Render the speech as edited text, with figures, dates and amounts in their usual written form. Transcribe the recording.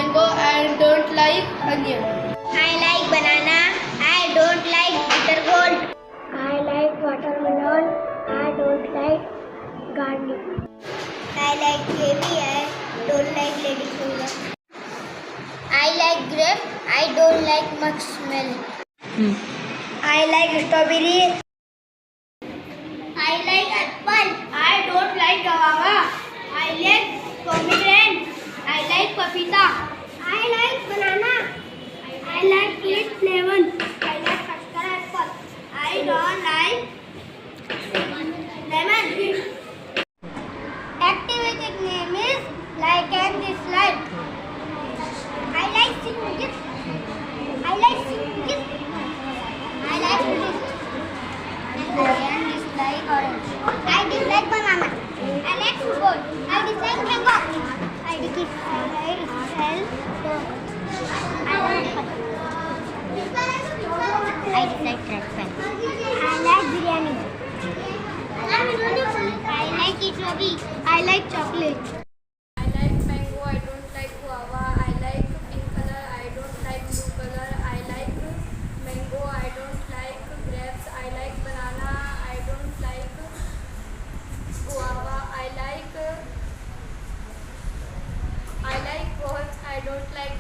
mango. I don't like onion. I like banana. I don't like bitter gourd. I like watermelon. I don't like garlic. I like kiwi. I don't like ladyfinger. I like grape. I don't like much smell. I like strawberry. I like apple. I don't like guava. I like pomegranate. I like papita. I like banana. I like sweet lemon. I like custard apple. I don't like lemon. Activity name is like and dislike. I like singing. I like singing. I like this. I and dislike orange. I dislike banana. I like football. I dislike mango. I dislike hell. I dislike tractor. I like biryani. I like strawberry. I like chocolate. I like mango, I don't like guava. I like pink color, I don't like blue color. I like mango, I don't like grapes. I like banana, I don't like guava. I like gourds, I don't like